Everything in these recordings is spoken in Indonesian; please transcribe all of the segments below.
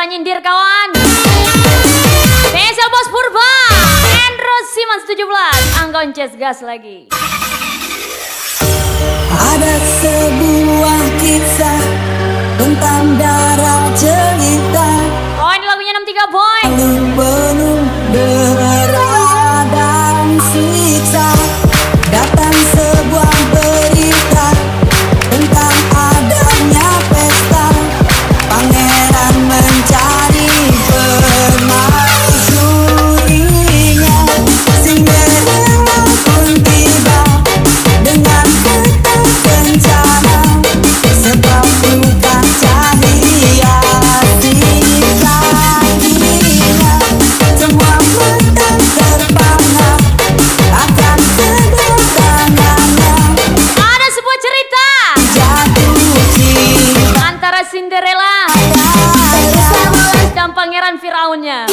usah nyindir kawan. Spesial Bos Purba Endro Simans 17 Anggon Ces gas lagi. Ada sebuah kisah tentang darah cerita. Oh ini lagunya 63 boy. Penuh derita dan siksa. Datang sebuah berita tentang adanya pesta. Pangeran mencari permaisurinya. Cinderella pun tiba dengan peta kencana. Sebab bukan cahaya sisa dirinya. Semua mata terpana akan kedatangannya. Ada sebuah cerita Jatuh cinta antara Cinderella dan Pangeran Firaunnya.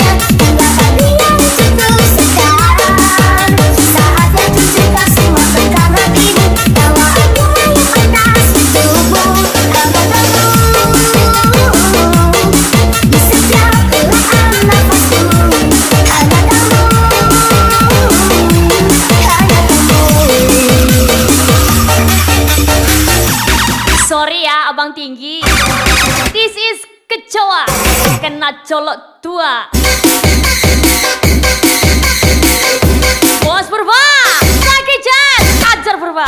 Sorry ya abang tinggi. This is kecoa kena colok tua. Bos Purba Saki Jan ajar Purba.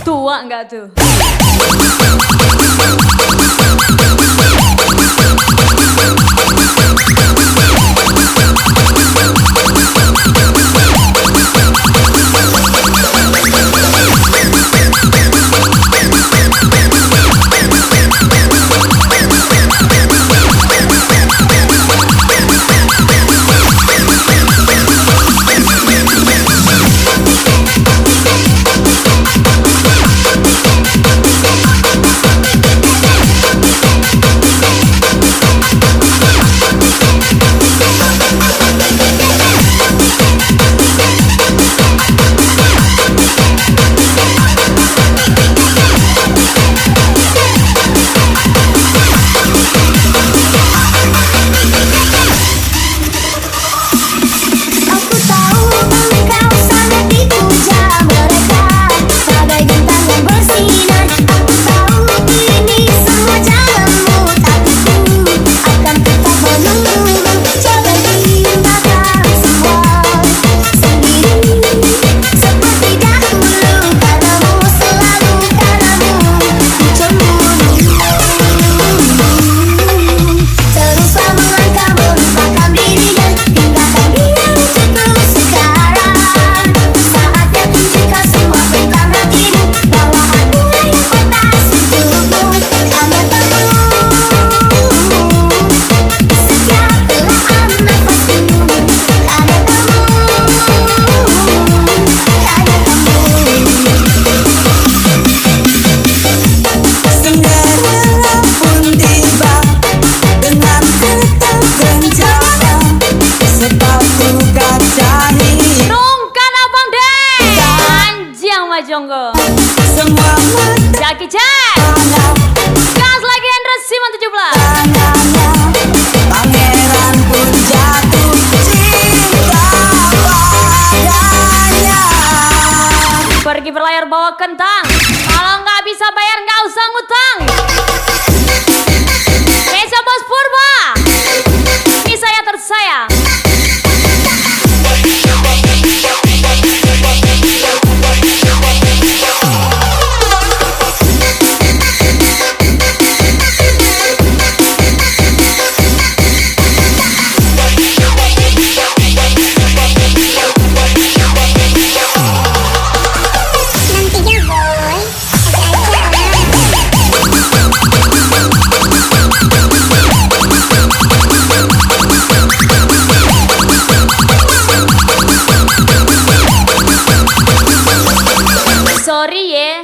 Tua enggak tuh? Jonggo Jaki Chan gas lagi Endro Simans 17. Pangeran pun jatuh cinta padanya. Pergi berlayar bawa kentang. Kalau nggak bisa bayar nggak usah ngutang. Desa Bos Purba ini saya tersayang. Sorry ya.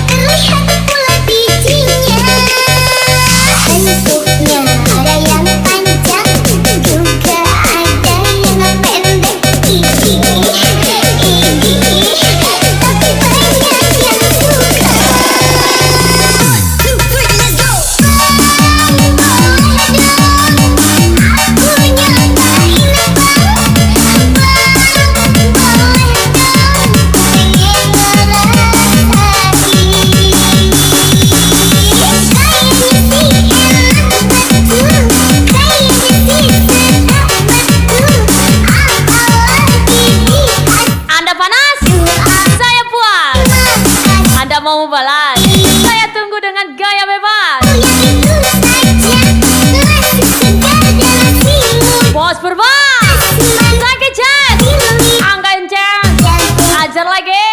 terlihat pula bijinya. Bentuknya ada yang panjang, juga ada yang pendek. Tapi banyak yang suka. 1, 2, 3, let's go. Boleh dong, aku nyobain abang. Boleh dong, pengen ngerasain. Anda panas? Saya puas. Anda mau balas? Saya tunggu dengan gaya bebas. Bos Purba, saya kecet. Angga enceng, ajar lagi.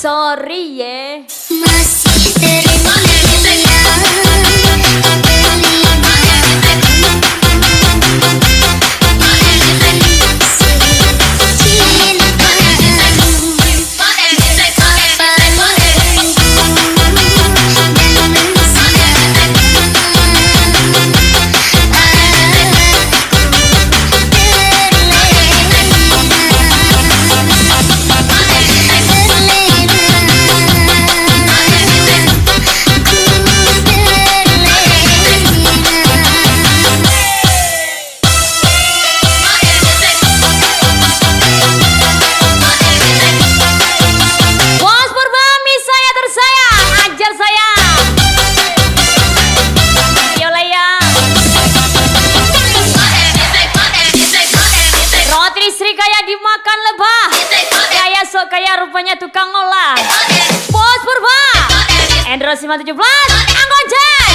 Sorry ya. Masih terima Bos Purba, miss saya tersayang, ajar saya. Yolah ya. Roti Sri kaya dimakan lebah, kaya sok kaya rupanya tukang ngolah. Bos Purba, Endro Siman 17, Anggonjen.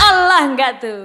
Allah enggak tuh.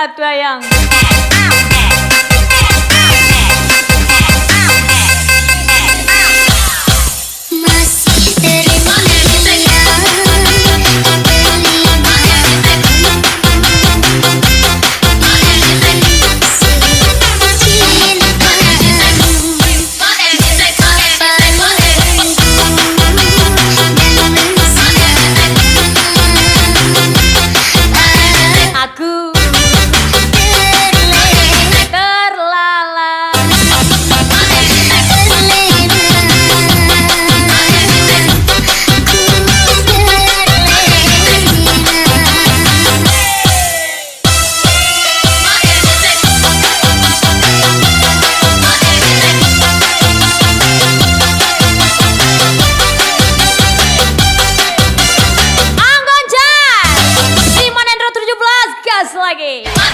gak tuh ayang? Masih terima Aku terlala. Anggon Jazz Simon Endro 17 gas lagi. Wah,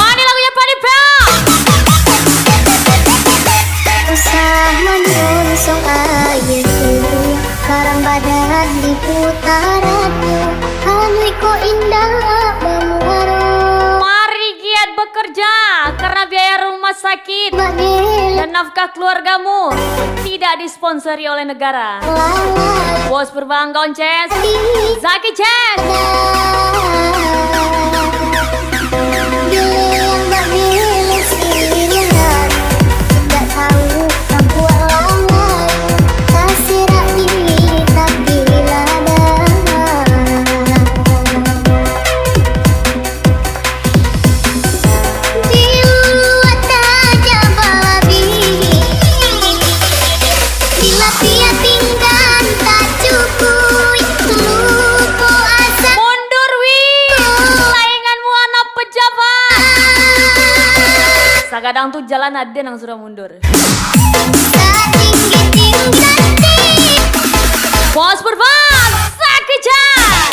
ini lagunya Pani Pel. Usah menyongsong airku, karang badan di putaranmu, hanui ko indah memuaro. Mari giat bekerja karena biaya rumah sakit dan nafkah keluargamu tidak disponsori oleh negara. Bos Purbang Gonces, Zaki Chen. Tidak tahu mampu alangan, terserah diri tak diladang. Dibuat aja babi, bila tiap pinggan tak cukup, lupa asa. Mundur wih, sainganmu anak pejabat. Sagadang tuh jalan ada yang sudah mundur. Bos Purbang, Zaki Chen.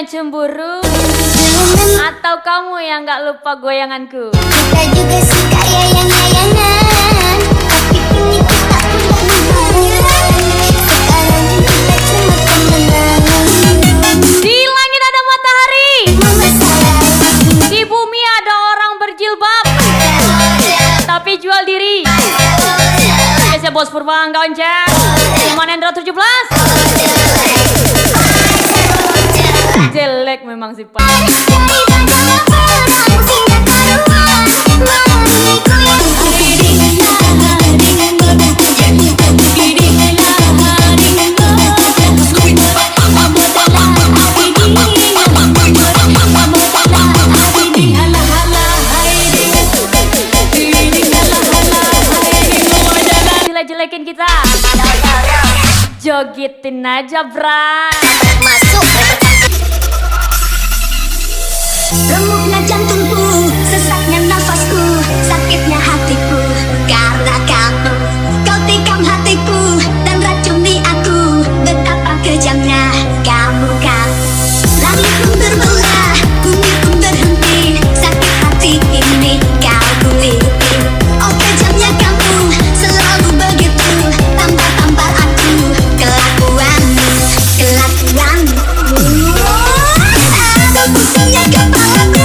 cemburu atau kamu yang gak lupa goyanganku? Kita juga suka yayang-yayangan, tapi kini kita udah lumayan. Sekarang kita cuma temenan. Di langit ada matahari, Mama sayang, di bumi ada orang berjilbab tapi jual diri. Biasa Bos Purba Angga Onceng, Cuman Endro 17. Jelek memang sih Pak. daripada perang sehingga karuan, mamiku yang Jelek-jelekin kita, jogitin aja bra. masuk. Remuknya jantungku, sesaknya nafasku, sakitnya hatiku karena kamu. Kau tikam hatiku dan racuni aku, betapa kejamnya kamu kan. Langit pun terbelah, bumi pun berhenti, sakit hati ini kau kuliti. Oh kejamnya kamu, selalu begitu, tampar-tampar aku, kelakuanmu, kelakuanmu. Aduh pusingnya kepalaku.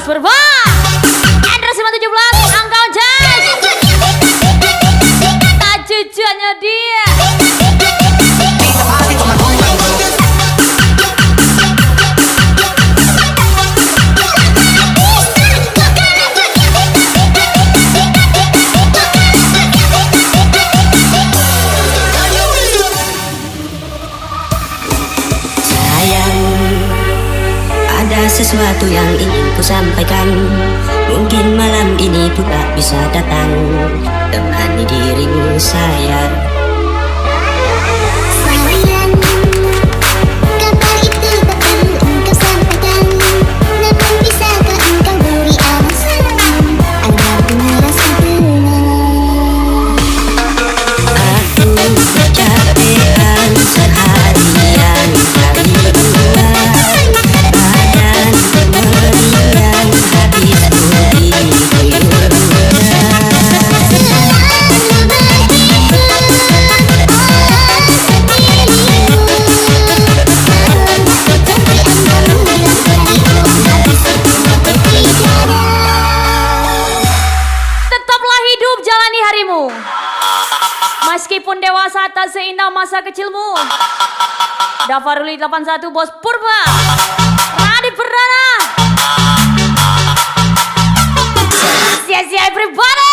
Bos Purba Endros 517 angka Jas tak cucunya dia. Ada sesuatu yang ingin ku sampaikan. Mungkin malam ini juga bisa datang. Temani dirimu sayang. Sayang, kabar itu tak perlu engkau sampaikan. Namun bisakah engkau beri alasan agar ku merasa tenang? Aku kecapean seharian hari kedua. Badan meriang habis putih tidur. Tetaplah hidup jalani harimu. Meskipun dewasa tak seindah masa kecilmu. Dafaruli 81 Bos Purba Radit Perdana. Sia-sia everybody.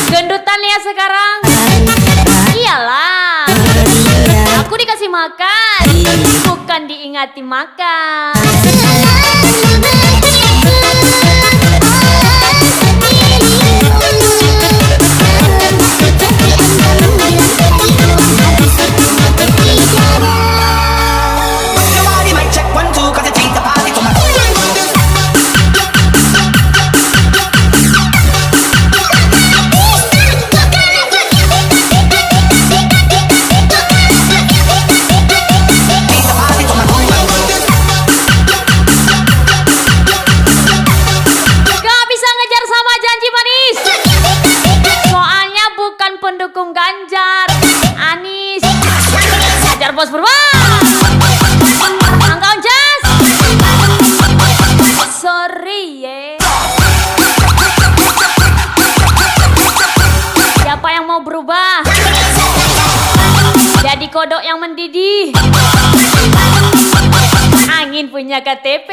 Gendutan ya sekarang. Iyalah, aku dikasih makan, bukan diingati makan. Everybody mic check 1 2 'cause it's the party for my Gak bisa ngejar sama janji manis. Soalnya bukan pendukung Ganjar, Anies. Hajar Bos Purba angka Jas. Sorry ye. Siapa yang mau berubah jadi kodok yang mendidih? Angin punya KTP.